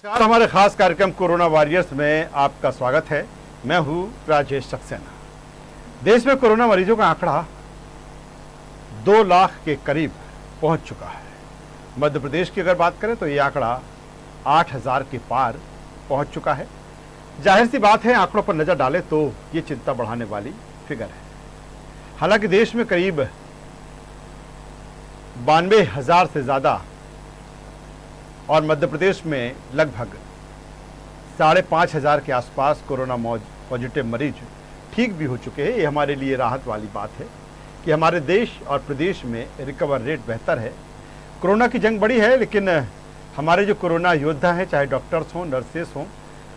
नमस्कार, हमारे खास कार्यक्रम कोरोना वॉरियर्स में आपका स्वागत है। मैं हूं राजेश सक्सेना। देश में कोरोना मरीजों का आंकड़ा 2 लाख के करीब पहुंच चुका है। मध्य प्रदेश की अगर बात करें तो ये आंकड़ा 8,000 के पार पहुंच चुका है। जाहिर सी बात है, आंकड़ों पर नजर डालें तो ये चिंता बढ़ाने वाली फिगर है। हालांकि देश में करीब 92,000 से ज़्यादा और मध्य प्रदेश में लगभग 5,500 के आसपास कोरोना पॉजिटिव मरीज ठीक भी हो चुके हैं। ये हमारे लिए राहत वाली बात है कि हमारे देश और प्रदेश में रिकवर रेट बेहतर है। कोरोना की जंग बड़ी है, लेकिन हमारे जो कोरोना योद्धा हैं, चाहे डॉक्टर्स हों, नर्सेस हों,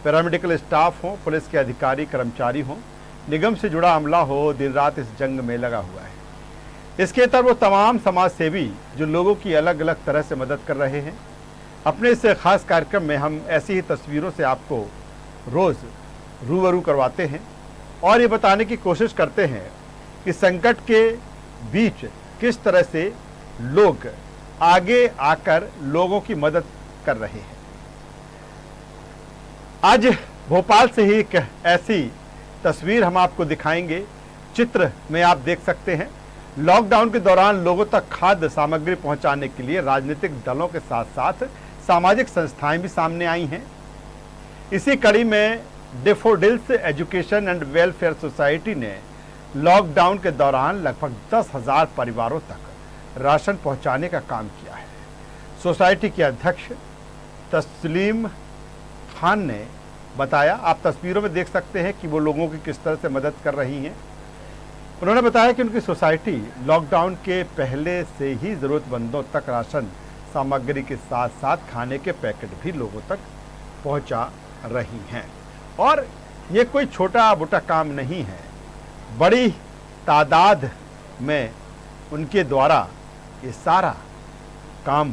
पैरामेडिकल स्टाफ हों, पुलिस के अधिकारी कर्मचारी हों, निगम से जुड़ा अमला हो, दिन रात इस जंग में लगा हुआ है। इसके तरह वो तमाम समाज सेवी जो लोगों की अलग अलग तरह से मदद कर रहे हैं। अपने इस खास कार्यक्रम में हम ऐसी ही तस्वीरों से आपको रोज़ रूबरू करवाते हैं और ये बताने की कोशिश करते हैं कि संकट के बीच किस तरह से लोग आगे आकर लोगों की मदद कर रहे हैं। आज भोपाल से ही एक ऐसी तस्वीर हम आपको दिखाएंगे। चित्र में आप देख सकते हैं, लॉकडाउन के दौरान लोगों तक खाद्य सामग्री पहुंचाने के लिए राजनीतिक दलों के साथ साथ सामाजिक संस्थाएं भी सामने आई हैं। इसी कड़ी में daffodils education and welfare society ने लॉकडाउन के दौरान लगभग 10,000 परिवारों तक राशन पहुंचाने का काम किया है। सोसाइटी के अध्यक्ष तस्लीम खान ने बताया, आप तस्वीरों में देख सकते हैं कि वो लोगों की किस तरह से मदद कर रही हैं। उन्होंने बताया कि उनकी सोसाइटी लॉकडाउन के पहले से ही ज़रूरतमंदों तक राशन सामग्री के साथ साथ खाने के पैकेट भी लोगों तक पहुंचा रही हैं। और ये कोई छोटा मोटा काम नहीं है, बड़ी तादाद में उनके द्वारा ये सारा काम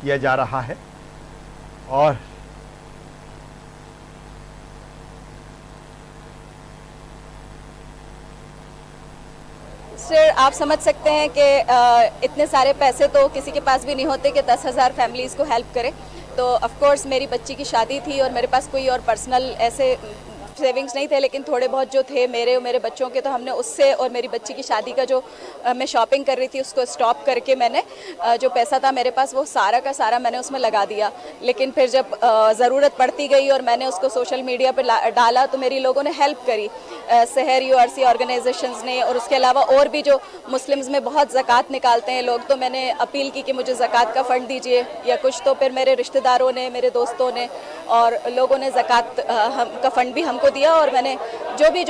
किया जा रहा है। और सर, आप समझ सकते हैं कि इतने सारे पैसे तो किसी के पास भी नहीं होते कि 10,000 फैमिलीज़ को हेल्प करे। तो ऑफ कोर्स मेरी बच्ची की शादी थी और मेरे पास कोई और पर्सनल ऐसे सेविंग्स नहीं थे, लेकिन थोड़े बहुत जो थे मेरे और मेरे बच्चों के, तो हमने उससे और मेरी बच्ची की शादी का जो मैं शॉपिंग कर रही थी उसको स्टॉप करके मैंने जो पैसा था मेरे पास वो सारा का सारा मैंने उसमें लगा दिया। लेकिन फिर जब ज़रूरत पड़ती गई और मैंने उसको सोशल मीडिया पर डाला तो मेरी लोगों ने हेल्प करी, शहर यूआरसी ऑर्गेनाइजेशंस ने, और उसके अलावा और भी जो मुस्लिम्स में बहुत ज़कात निकालते हैं लोग, तो मैंने अपील की कि मुझे ज़कात का फ़ंड दीजिए या कुछ। तो फिर मेरे रिश्तेदारों ने, मेरे दोस्तों ने और लोगों ने ज़कात का फ़ंड भी हमको दिया। और मैंने जो भी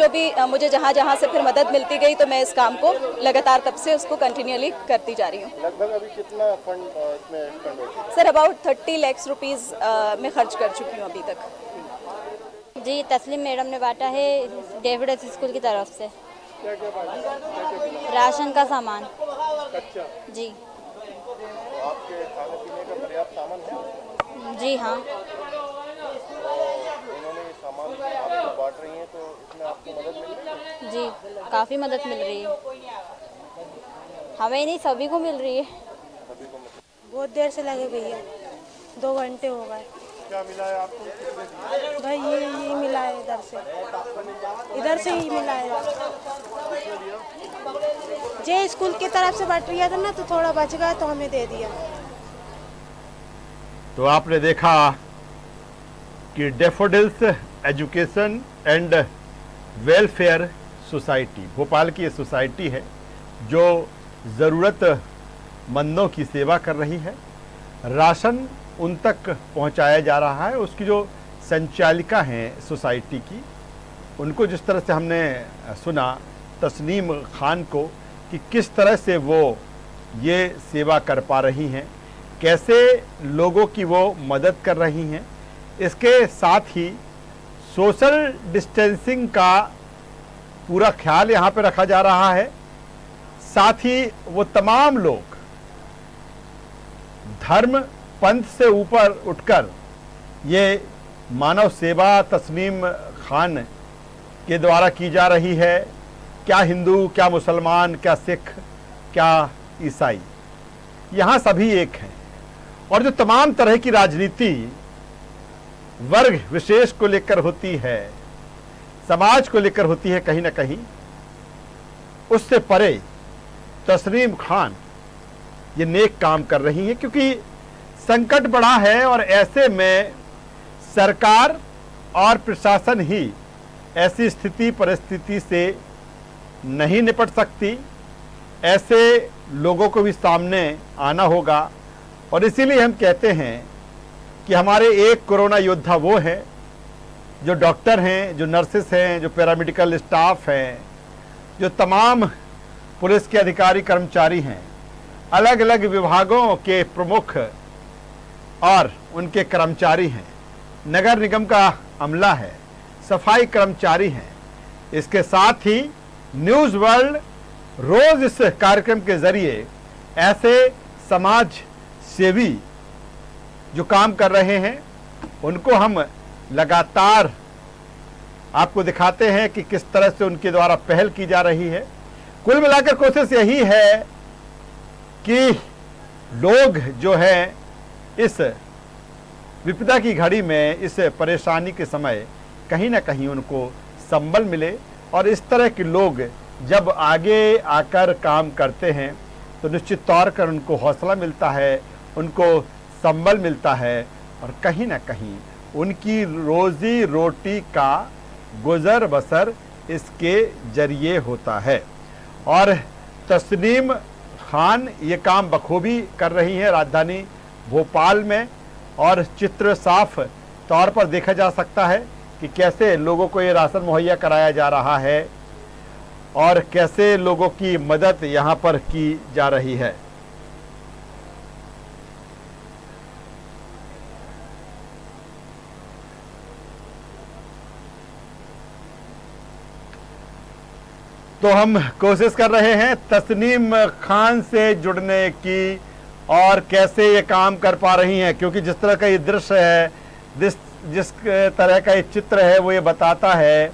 मुझे जहाँ से फिर मदद मिलती गई तो मैं इस काम को लगातार तब से उसको कंटिन्यूअली करती जा रही हूँ। लगभग अभी कितना फंड इसमें स्पेंड हो गया? सर, अबाउट 30 लाख रुपीज़ मैं खर्च कर चुकी हूँ अभी तक। जी, तस्लीम मैडम ने बांटा है डैफोडिल्स स्कूल की तरफ से। क्या क्या बांटा? राशन का सामान। अच्छा, जी आपके खाने पीने का पर्याप्त सामान है? जी हाँ। उन्होंने ये सामान आपको बांट रही हैं तो इसमें आपको मदद मिल रही है? जी, काफ़ी मदद मिल रही है, हमें नहीं सभी को मिल रही है। सभी को मिल। बहुत देर से लगे भैया, 2 घंटे हो गए। क्या मिला है आपको? कितने दिए? भाई ये मिला है, इधर से ही मिला है। जे स्कूल की तरफ से बांट रिया था ना, तो थोड़ा बच गया तो हमें दे दिया। तो आपने देखा कि daffodils education and welfare society, Bhopal की ये सोसाइटी है जो ज़रूरतमंदों की सेवा कर रही है। राशन उन तक पहुंचाया जा रहा है। उसकी जो संचालिका हैं सोसाइटी की, उनको जिस तरह से हमने सुना, तस्नीम खान को, कि किस तरह से वो ये सेवा कर पा रही हैं, कैसे लोगों की वो मदद कर रही हैं। इसके साथ ही सोशल डिस्टेंसिंग का पूरा ख्याल यहाँ पे रखा जा रहा है। साथ ही वो तमाम लोग धर्म पंथ से ऊपर उठकर ये मानव सेवा तस्नीम खान के द्वारा की जा रही है। क्या हिंदू, क्या मुसलमान, क्या सिख, क्या ईसाई, यहाँ सभी एक हैं। और जो तमाम तरह की राजनीति वर्ग विशेष को लेकर होती है, समाज को लेकर होती है, कहीं ना कहीं उससे परे तस्नीम खान ये नेक काम कर रही है, क्योंकि संकट बड़ा है और ऐसे में सरकार और प्रशासन ही ऐसी स्थिति परिस्थिति से नहीं निपट सकती। ऐसे लोगों को भी सामने आना होगा और इसीलिए हम कहते हैं कि हमारे एक कोरोना योद्धा वो हैं जो डॉक्टर हैं, जो नर्सेस हैं, जो पैरामेडिकल स्टाफ हैं, जो तमाम पुलिस के अधिकारी कर्मचारी हैं, अलग अलग विभागों के प्रमुख और उनके कर्मचारी हैं, नगर निगम का अमला है, सफाई कर्मचारी हैं। इसके साथ ही न्यूज़ वर्ल्ड रोज इस कार्यक्रम के जरिए ऐसे समाज सेवी जो काम कर रहे हैं उनको हम लगातार आपको दिखाते हैं कि किस तरह से उनके द्वारा पहल की जा रही है। कुल मिलाकर कोशिश यही है कि लोग जो है इस विपदा की घड़ी में, इस परेशानी के समय कहीं ना कहीं उनको संबल मिले और इस तरह के लोग जब आगे आकर काम करते हैं तो निश्चित तौर पर उनको हौसला मिलता है, उनको संबल मिलता है और कहीं ना कहीं उनकी रोजी रोटी का गुजर बसर इसके जरिए होता है। और तस्नीम खान ये काम बखूबी कर रही हैं राजधानी भोपाल में और चित्र साफ तौर पर देखा जा सकता है कि कैसे लोगों को ये राशन मुहैया कराया जा रहा है और कैसे लोगों की मदद यहाँ पर की जा रही है। तो हम कोशिश कर रहे हैं तस्नीम खान से जुड़ने की और कैसे ये काम कर पा रही हैं, क्योंकि जिस तरह का ये दृश्य है, जिस तरह का ये चित्र है वो ये बताता है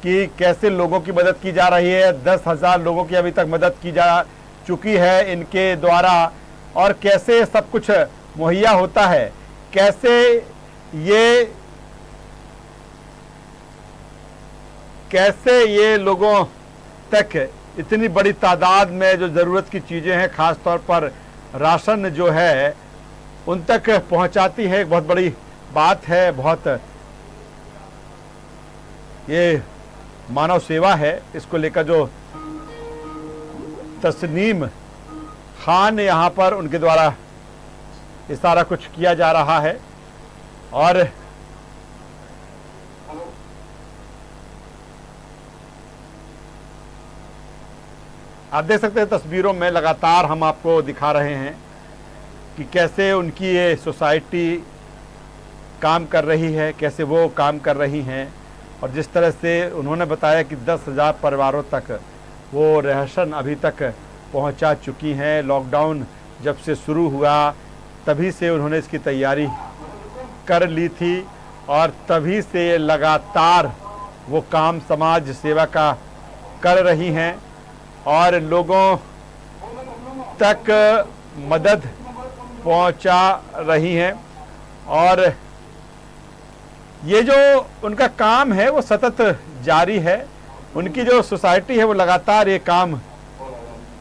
कि कैसे लोगों की मदद की जा रही है। 10,000 लोगों की अभी तक मदद की जा चुकी है इनके द्वारा और कैसे सब कुछ मुहैया होता है, कैसे ये लोगों तक इतनी बड़ी तादाद में जो ज़रूरत की चीज़ें हैं, ख़ास तौर पर राशन जो है उन तक पहुंचाती है। एक बहुत बड़ी बात है, बहुत ये मानव सेवा है। इसको लेकर जो तस्नीम खान यहाँ पर उनके द्वारा ये सारा कुछ किया जा रहा है और आप देख सकते हैं तस्वीरों में लगातार हम आपको दिखा रहे हैं कि कैसे उनकी ये सोसाइटी काम कर रही है, कैसे वो काम कर रही हैं और जिस तरह से उन्होंने बताया कि 10,000 परिवारों तक वो राशन अभी तक पहुंचा चुकी हैं। लॉकडाउन जब से शुरू हुआ तभी से उन्होंने इसकी तैयारी कर ली थी और तभी से लगातार वो काम समाज सेवा का कर रही हैं और लोगों तक मदद पहुंचा रही हैं। और ये जो उनका काम है वो सतत जारी है। उनकी जो सोसाइटी है वो लगातार ये काम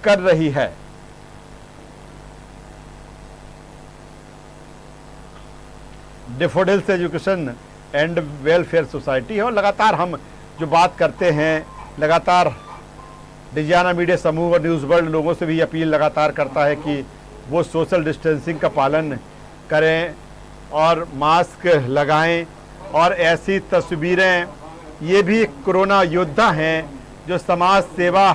कर रही है। Daffodils education and welfare society है और लगातार हम जो बात करते हैं, लगातार डिजियाना मीडिया समूह और न्यूज़ वर्ल्ड लोगों से भी अपील लगातार करता है कि वो सोशल डिस्टेंसिंग का पालन करें और मास्क लगाएं। और ऐसी तस्वीरें, ये भी कोरोना योद्धा हैं जो समाज सेवा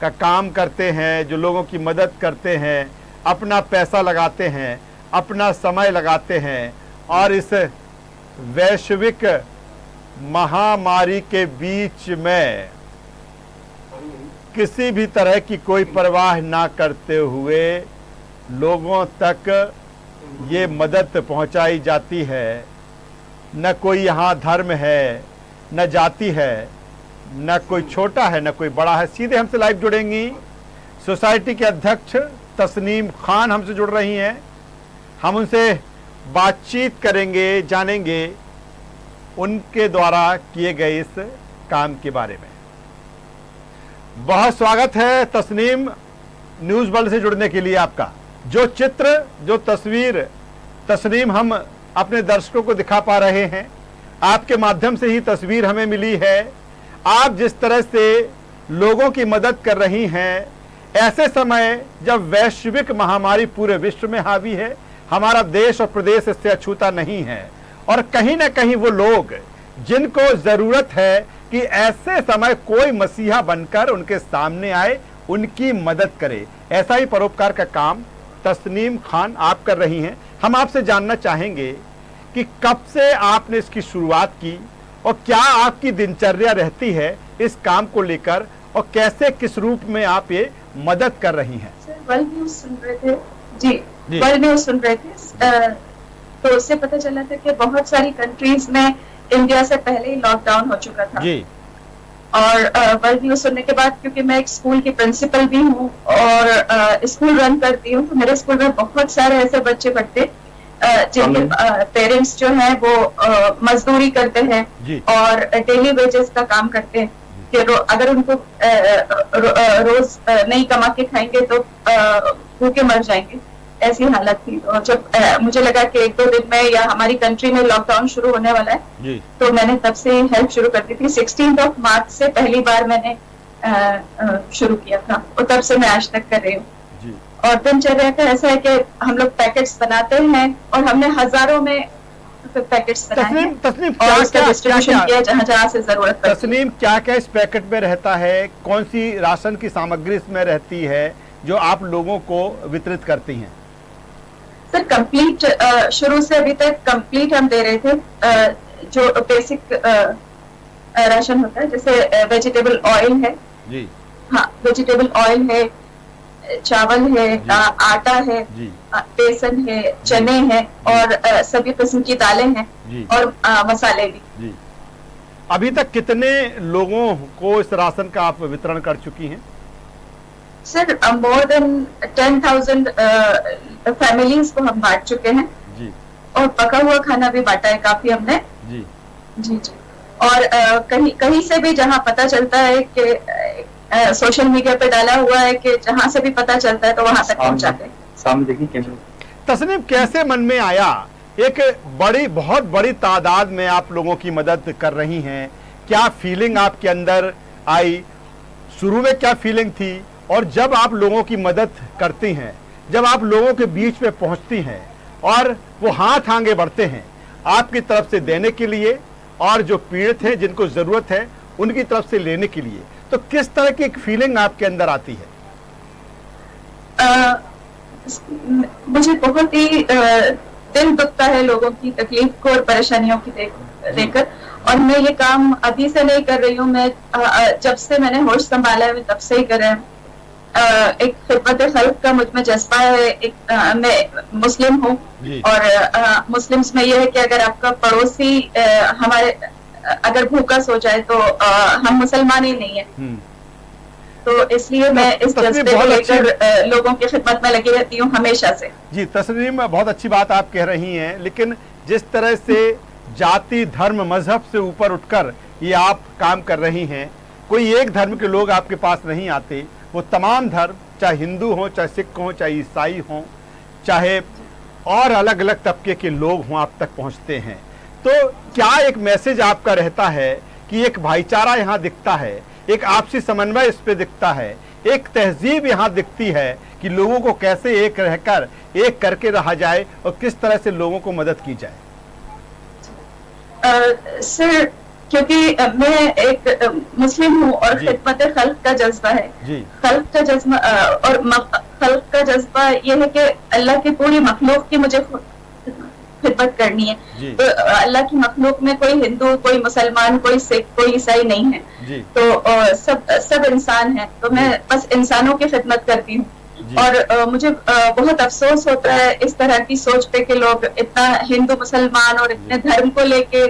का काम करते हैं, जो लोगों की मदद करते हैं, अपना पैसा लगाते हैं, अपना समय लगाते हैं और इस वैश्विक महामारी के बीच में किसी भी तरह की कोई परवाह ना करते हुए लोगों तक ये मदद पहुंचाई जाती है। न कोई यहाँ धर्म है, न जाति है, न कोई छोटा है, न कोई बड़ा है। सीधे हमसे लाइव जुड़ेंगी सोसाइटी के अध्यक्ष तस्नीम खान हमसे जुड़ रही हैं। हम उनसे बातचीत करेंगे, जानेंगे उनके द्वारा किए गए इस काम के बारे में। बहुत स्वागत है तस्नीम, न्यूज़ वर्ल्ड से जुड़ने के लिए आपका। जो चित्र, जो तस्वीर तस्नीम हम अपने दर्शकों को दिखा पा रहे हैं, आपके माध्यम से ही तस्वीर हमें मिली है। आप जिस तरह से लोगों की मदद कर रही हैं, ऐसे समय जब वैश्विक महामारी पूरे विश्व में हावी है, हमारा देश और प्रदेश इससे अछूता नहीं है। और कहीं ना कहीं वो लोग जिनको जरूरत है कि ऐसे समय कोई मसीहा बनकर उनके सामने आए, उनकी मदद करे, ऐसा ही परोपकार का काम तस्नीम खान आप कर रही हैं। हम आपसे जानना चाहेंगे कि कब से आपने इसकी शुरुआत की और क्या आपकी दिनचर्या रहती है इस काम को लेकर, और कैसे किस रूप में आप ये मदद कर रही हैं? सर, वर्ल्ड न्यूज़ सुन रहे थे जी, वर्ल्ड न्यूज़ सुन रहे थे, तो उससे पता चला था कि बहुत सारी कंट्रीज में इंडिया से पहले ही लॉकडाउन हो चुका था जी। और वर्ल्ड न्यूज़ सुनने के बाद, क्योंकि मैं एक स्कूल की प्रिंसिपल भी हूँ और स्कूल रन करती हूँ, तो मेरे स्कूल में बहुत सारे ऐसे बच्चे पढ़ते जिनके पेरेंट्स जो हैं वो मजदूरी करते हैं और डेली वेजेस का काम करते हैं कि अगर उनको रोज नहीं कमा के खाएंगे तो भूखे मर जाएंगे, ऐसी हालत थी। और जब मुझे लगा कि 1-2 दिन में या हमारी कंट्री में लॉकडाउन शुरू होने वाला है, तो मैंने तब से हेल्प शुरू कर दी थी। 16 मार्च से पहली बार मैंने शुरू किया था और तब से मैं आज तक कर रही हूँ। और दिनचर्या का ऐसा है कि हम लोग पैकेट्स बनाते हैं और हमने हजारों में पैकेट्स बनाए हैं और उसका डिस्ट्रीब्यूशन किया जहाँ से जरूरत पड़ती है। तस्नीम, क्या क्या इस पैकेट में रहता है? कौन सी राशन की सामग्री इसमें रहती है जो आप लोगों को वितरित करती हैं? सर, कंप्लीट शुरू से अभी तक कंप्लीट हम दे रहे थे। जो बेसिक राशन होता है, जैसे वेजिटेबल ऑयल है जी, हाँ, वेजिटेबल ऑयल है, चावल है, आटा है, बेसन है, चने हैं और सभी किस्म की दालें हैं और मसाले भी जी। अभी तक कितने लोगों को इस राशन का आप वितरण कर चुकी हैं? सर, मोर देन 10,000 फैमिलीज को हम बांट चुके हैं जी। और पका हुआ खाना भी बांटा है काफी हमने जी जी जी। और कहीं से भी जहां पता चलता है कि सोशल मीडिया पे डाला हुआ है कि जहां से भी पता चलता है तो वहां तक पहुंचाते हैं। सामने देखिए कैमरा। तस्नीम, कैसे मन में आया? एक बहुत बड़ी तादाद में आप लोगों की मदद कर रही हैं, क्या फीलिंग आपके अंदर आई? शुरू में क्या फीलिंग थी, और जब आप लोगों की मदद करती हैं, जब आप लोगों के बीच में पहुंचती हैं और वो हाथ आगे बढ़ते हैं आपकी तरफ से देने के लिए, और जो पीड़ित हैं जिनको जरूरत है उनकी तरफ से लेने के लिए, तो किस तरह की एक फीलिंग आपके अंदर आती है? मुझे बहुत ही दिल दुखता है लोगों की तकलीफ को और परेशानियों की देखकर। और मैं ये काम अभी से नहीं कर रही हूँ, मैं जब से मैंने होश संभाला है तब से ही कर रहे हैं। एक खिदमत खल्क का मुझ में जज्बा है। मैं मुस्लिम हूँ और मुस्लिम्स में ये है कि अगर आपका पड़ोसी हमारे अगर भूखा सो जाए तो हम मुसलमान ही नहीं है। तो इसलिए मैं इस जज्बे को लेकर लोगों की खिदमत में लगी रहती हूँ हमेशा से जी। तस्नीम, बहुत अच्छी बात आप कह रही हैं, लेकिन जिस तरह से जाति, धर्म, मजहब से ऊपर उठकर ये आप काम कर रही हैं, कोई एक धर्म के लोग आपके पास नहीं आते, वो तमाम धर्म, चाहे हिंदू हो, चाहे सिख हो, चाहे ईसाई हो, चाहे और अलग अलग तबके के लोग हों, आप तक पहुँचते हैं। तो क्या एक मैसेज आपका रहता है कि एक भाईचारा यहाँ दिखता है, एक आपसी समन्वय इस पे दिखता है, एक तहजीब यहाँ दिखती है कि लोगों को कैसे एक रहकर एक करके रहा जाए और किस तरह से लोगों को मदद की जाए? सर, क्योंकि मैं एक मुस्लिम हूँ और खिदमत खल्क का जज्बा है जी। खल्क का जज्बा और खल्क का जज्बा ये है कि अल्लाह की पूरी मखलूक की मुझे खिदमत करनी है। तो अल्लाह की मखलूक में कोई हिंदू, कोई मुसलमान, कोई सिख, कोई ईसाई नहीं है। तो सब इंसान है। तो मैं बस इंसानों की खिदमत करती हूँ। और मुझे बहुत अफसोस होता है इस तरह की सोच पे कि लोग इतना हिंदू मुसलमान और इतने धर्म को लेके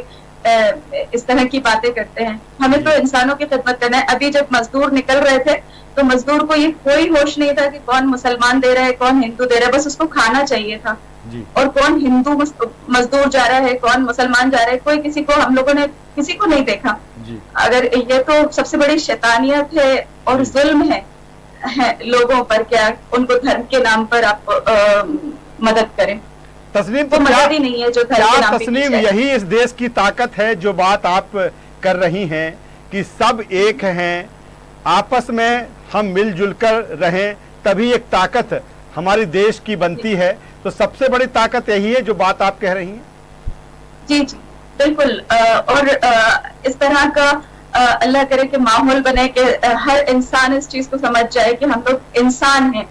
इस तरह की बातें करते हैं। हमें तो इंसानों की खिदमत करना है। अभी जब मजदूर निकल रहे थे तो मजदूर को ये कोई होश नहीं था कि कौन मुसलमान दे रहा है, कौन हिंदू दे रहा है, बस उसको खाना चाहिए था। जी। और कौन हिंदू मजदूर जा रहा है, कौन मुसलमान जा रहा है, कोई किसी को, हम लोगों ने किसी को नहीं देखा। जी। अगर ये तो सबसे बड़ी शैतानियत है और जुल्म है लोगों पर, क्या उनको धर्म के नाम पर आप मदद करें। तस्नीम, तो मदद ही नहीं है जो धर्म के क्या नाम पे की तस्नीम जाए। यही इस देश की ताकत है जो बात आप कर रही हैं कि सब एक हैं, आपस में हम मिलजुल कर रहें, तभी एक ताकत हमारी देश की बनती है। तो सबसे बड़ी ताकत यही है जो बात आप कह रही हैं। जी जी बिल्कुल। और इस तरह का अल्लाह करे कि माहौल बने कि हर इंसान इस चीज को समझ जाए कि हम लोग इंसान हैं,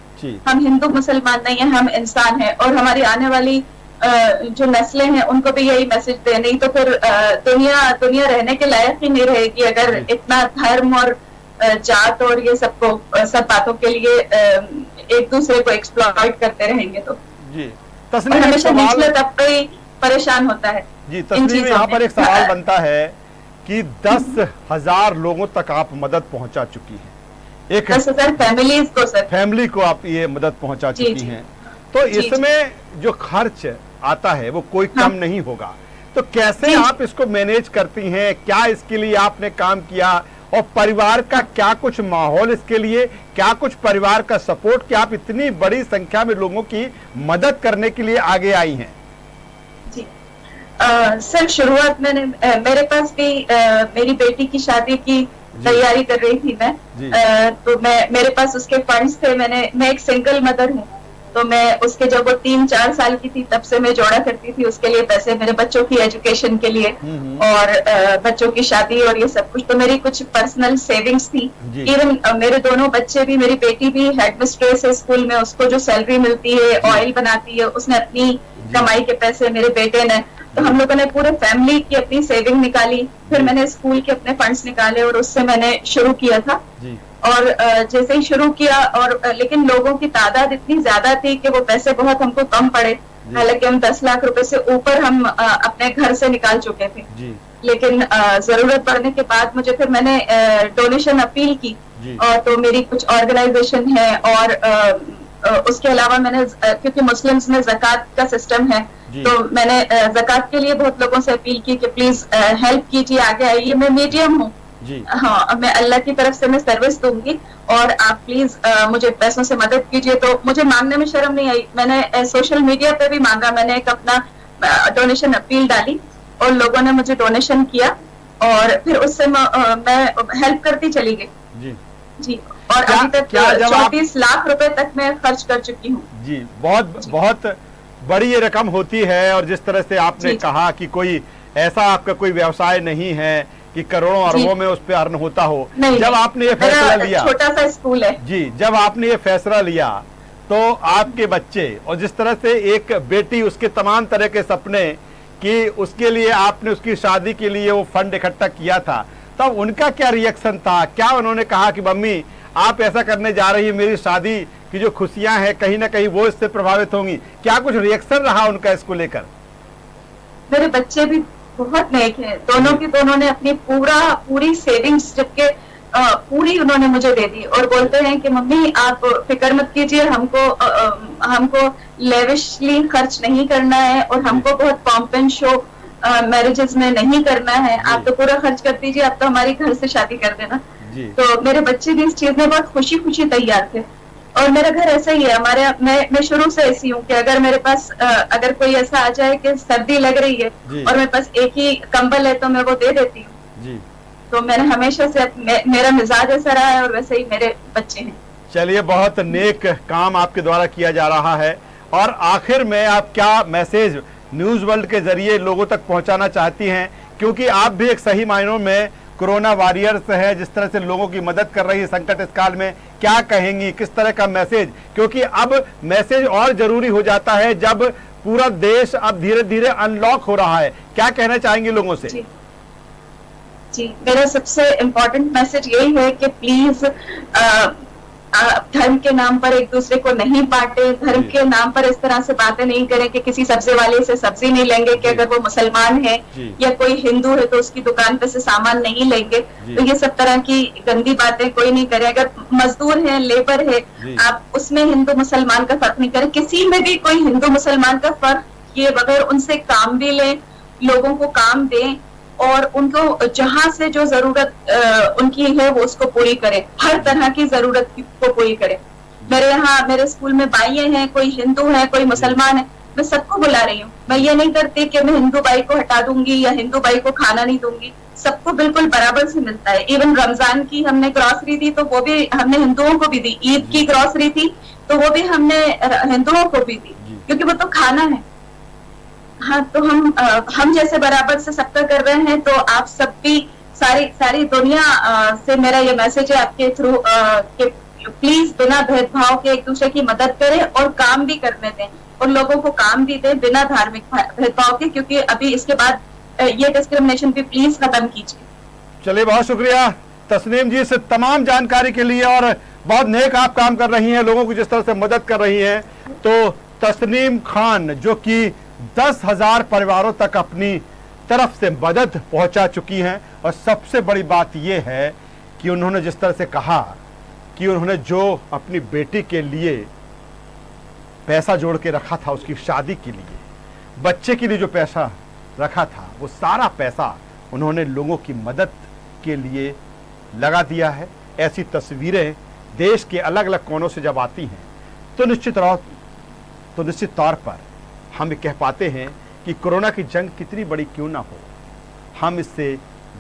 हम हिंदू मुसलमान नहीं हैं, हम इंसान हैं। और हमारी आने वाली जो नस्लें हैं उनको भी यही मैसेज दे, नहीं तो फिर दुनिया रहने के लायक ही नहीं रहेगी अगर इतना धर्म और जात और ये सब बातों के लिए एक दूसरे को एक्सप्लॉइट करते रहेंगे। तो जी और तस्नीम, हमेशा निचले तबका ही परेशान होता है। जी तस्नीम, यहाँ पर एक सवाल बनता है कि 10,000 लोगों तक आप मदद पहुंचा चुकी हैं, एक 10,000 फैमिलीज को, सर, फैमिली को आप ये मदद पहुंचा जी, चुकी जी। हैं। तो जी, इसमें जो खर्च आता है वो कोई हाँ। कम नहीं होगा। तो कैसे जी। आप इसको मैनेज करती हैं, क्या इसके लिए आपने काम किया, और परिवार का क्या कुछ माहौल इसके लिए, क्या कुछ परिवार का सपोर्ट कि आप इतनी बड़ी संख्या में लोगों की मदद करने के लिए आगे आई हैं? जी सर, शुरुआत मैंने मेरे पास भी मेरी बेटी की शादी की तैयारी कर रही थी मैं। तो मेरे पास उसके फंड्स थे। मैं एक सिंगल मदर हूँ, तो मैं उसके जब वो 3-4 साल की थी तब से मैं जोड़ा करती थी उसके लिए पैसे, मेरे बच्चों की एजुकेशन के लिए और बच्चों की शादी और ये सब कुछ। तो मेरी कुछ पर्सनल सेविंग्स थी। इवन मेरे दोनों बच्चे भी, मेरी बेटी भी हेडमिस्ट्रेस है स्कूल में, उसको जो सैलरी मिलती है, ऑयल बनाती है, उसने अपनी कमाई के पैसे, मेरे बेटे ने। तो हम लोगों ने पूरे फैमिली की अपनी सेविंग निकाली, फिर मैंने स्कूल के अपने फंड्स निकाले और उससे मैंने शुरू किया था। और जैसे ही शुरू किया, और लेकिन लोगों की तादाद इतनी ज्यादा थी कि वो पैसे बहुत हमको कम पड़े। हालांकि हम 10 लाख रुपए से ऊपर हम अपने घर से निकाल चुके थे। लेकिन जरूरत पड़ने के बाद मुझे फिर मैंने डोनेशन अपील की, और तो मेरी कुछ ऑर्गेनाइजेशन है, और उसके अलावा मैंने, क्योंकि मुस्लिम्स में ज़कात का सिस्टम है, तो मैंने ज़कात के लिए बहुत लोगों से अपील की कि प्लीज हेल्प कीजिए, आगे आइए। मैं मीडियम हूँ, हाँ, मैं अल्लाह की तरफ से मैं सर्विस दूंगी और आप प्लीज मुझे पैसों से मदद कीजिए। तो मुझे मांगने में शर्म नहीं आई, मैंने सोशल मीडिया पे भी मांगा, मैंने एक अपना डोनेशन अपील डाली और लोगों ने मुझे डोनेशन किया, और फिर उससे मैं हेल्प करती चली गई। जी और अभी तक 34 लाख रुपए तक मैं खर्च कर चुकी हूँ। जी, बहुत बड़ी ये रकम होती है। और जिस तरह से आपने कहा कि कोई ऐसा आपका कोई व्यवसाय नहीं है कि करोड़ों अरबों में उस पे अर्न होता हो। जब आपने ये फैसला लिया, छोटा सा स्कूल है जी, जब आपने ये फैसला लिया तो आपके बच्चे, और जिस तरह से एक बेटी, उसके तमाम तरह के सपने कि उसके लिए आपने उसकी शादी के लिए वो फंड इकट्ठा किया था, तब उनका क्या रिएक्शन था? क्या उन्होंने कहा कि मम्मी आप ऐसा करने जा रही है, मेरी शादी की जो खुशियां हैं कहीं ना कहीं वो इससे प्रभावित होंगी? क्या कुछ रिएक्शन रहा उनका इसको लेकर? मेरे बच्चे भी बहुत नेक है, दोनों की दोनों ने अपनी पूरी सेविंग्स जबकि पूरी उन्होंने मुझे दे दी, और बोलते हैं कि मम्मी आप फिक्र मत कीजिए, हमको लेविशली खर्च नहीं करना है, और हमको बहुत पॉम्प एंड शो मैरिजेस में नहीं करना है, आप तो पूरा खर्च कर दीजिए, आप तो हमारी घर से शादी कर देना। तो मेरे बच्चे भी इस चीज में बहुत खुशी खुशी तैयार थे। और मेरा घर ऐसा ही है, मैं शुरू से ऐसी हूँ कि अगर मेरे पास अगर कोई ऐसा आ जाए कि सर्दी लग रही है और मेरे पास एक ही कंबल है तो मैं वो दे देती हूँ। तो मैंने हमेशा से मेरा मिजाज ऐसा रहा है, और वैसे ही मेरे बच्चे हैं। चलिए, बहुत नेक काम आपके द्वारा किया जा रहा है। और आखिर में आप क्या मैसेज न्यूज वर्ल्ड के जरिए लोगों तक पहुंचाना चाहती हैं, क्योंकि आप भी एक सही मायनों में कोरोना वॉरियर्स है, जिस तरह से लोगों की मदद कर रही है संकट इस काल में, क्या कहेंगी, किस तरह का मैसेज? क्योंकि अब मैसेज और जरूरी हो जाता है जब पूरा देश अब धीरे धीरे अनलॉक हो रहा है। क्या कहना चाहेंगे लोगों से? जी, मेरा सबसे इम्पोर्टेंट मैसेज यही है कि प्लीज धर्म के नाम पर एक दूसरे को नहीं बांटे, धर्म के नाम पर इस तरह से बातें नहीं करें कि किसी सब्जी वाले से सब्जी नहीं लेंगे कि अगर वो मुसलमान है या कोई हिंदू है तो उसकी दुकान पे से सामान नहीं लेंगे। तो ये सब तरह की गंदी बातें कोई नहीं करे। अगर मजदूर है, लेबर है, आप उसमें हिंदू मुसलमान का फर्क नहीं करें। किसी में भी कोई हिंदू मुसलमान का फर्क किए बगैर उनसे काम भी लें, लोगों को काम दें और उनको जहां से जो जरूरत उनकी है वो उसको पूरी करें, हर तरह की जरूरत को पूरी करें। मेरे स्कूल में भाइयां हैं, कोई हिंदू है, कोई मुसलमान है, मैं सबको बुला रही हूँ। मैं ये नहीं करती कि मैं हिंदू भाई को हटा दूंगी या हिंदू भाई को खाना नहीं दूंगी, सबको बिल्कुल बराबर से मिलता है। इवन रमजान की हमने ग्रॉसरी दी तो वो भी हमने हिंदुओं को भी दी, ईद की ग्रॉसरी थी तो वो भी हमने हिंदुओं को भी दी, क्योंकि वो तो खाना है। हाँ, तो हम जैसे बराबर से सबका कर रहे हैं, तो आप सब भी सारी दुनिया से मेरा ये मैसेज है आपके थ्रू कि प्लीज बिना भेदभाव के एक दूसरे की मदद करें और काम भी करने दें और लोगों को काम भी दें बिना धार्मिक भेदभाव के, क्योंकि अभी इसके बाद ये डिस्क्रिमिनेशन भी प्लीज खत्म कीजिए। चलिए, बहुत शुक्रिया तस्नीम जी इस तमाम जानकारी के लिए, और बहुत नेक आप काम कर रही हैं, लोगों को जिस तरह से मदद कर रही हैं। तो तस्नीम खान जो कि 10,000 परिवारों तक अपनी तरफ से मदद पहुंचा चुकी हैं, और सबसे बड़ी बात यह है कि उन्होंने जिस तरह से कहा कि उन्होंने जो अपनी बेटी के लिए पैसा जोड़ के रखा था उसकी शादी के लिए, बच्चे के लिए जो पैसा रखा था, वो सारा पैसा उन्होंने लोगों की मदद के लिए लगा दिया है। ऐसी तस्वीरें देश के अलग अलग कोनों से जब आती हैं तो निश्चित तौर पर हम कह पाते हैं कि कोरोना की जंग कितनी बड़ी क्यों ना हो, हम इससे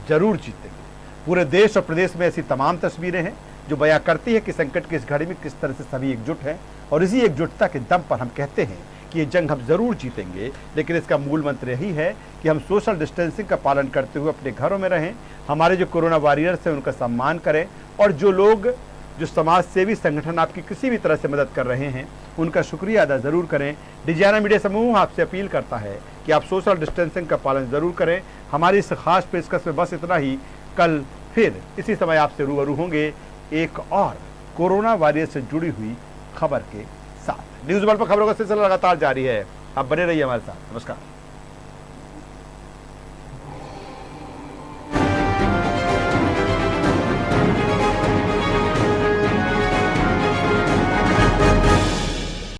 जरूर जीतेंगे। पूरे देश और प्रदेश में ऐसी तमाम तस्वीरें हैं जो बयां करती है कि संकट की इस घड़ी में किस तरह से सभी एकजुट हैं, और इसी एकजुटता के दम पर हम कहते हैं कि ये जंग हम जरूर जीतेंगे। लेकिन इसका मूल मंत्र यही है कि हम सोशल डिस्टेंसिंग का पालन करते हुए अपने घरों में रहें, हमारे जो कोरोना वॉरियर्स हैं उनका सम्मान करें, और जो समाज सेवी संगठन आपकी किसी भी तरह से मदद कर रहे हैं उनका शुक्रिया अदा जरूर करें। डिजाना मीडिया समूह आपसे अपील करता है कि आप सोशल डिस्टेंसिंग का पालन जरूर करें। हमारी इस खास पेशकश में बस इतना ही। कल फिर इसी समय आपसे रूबरू होंगे एक और कोरोना वायरस से जुड़ी हुई खबर के साथ। न्यूज़ वर्ल्ड पर खबरों का सिलसिला लगातार जारी है, आप बने रहिए हमारे साथ। नमस्कार।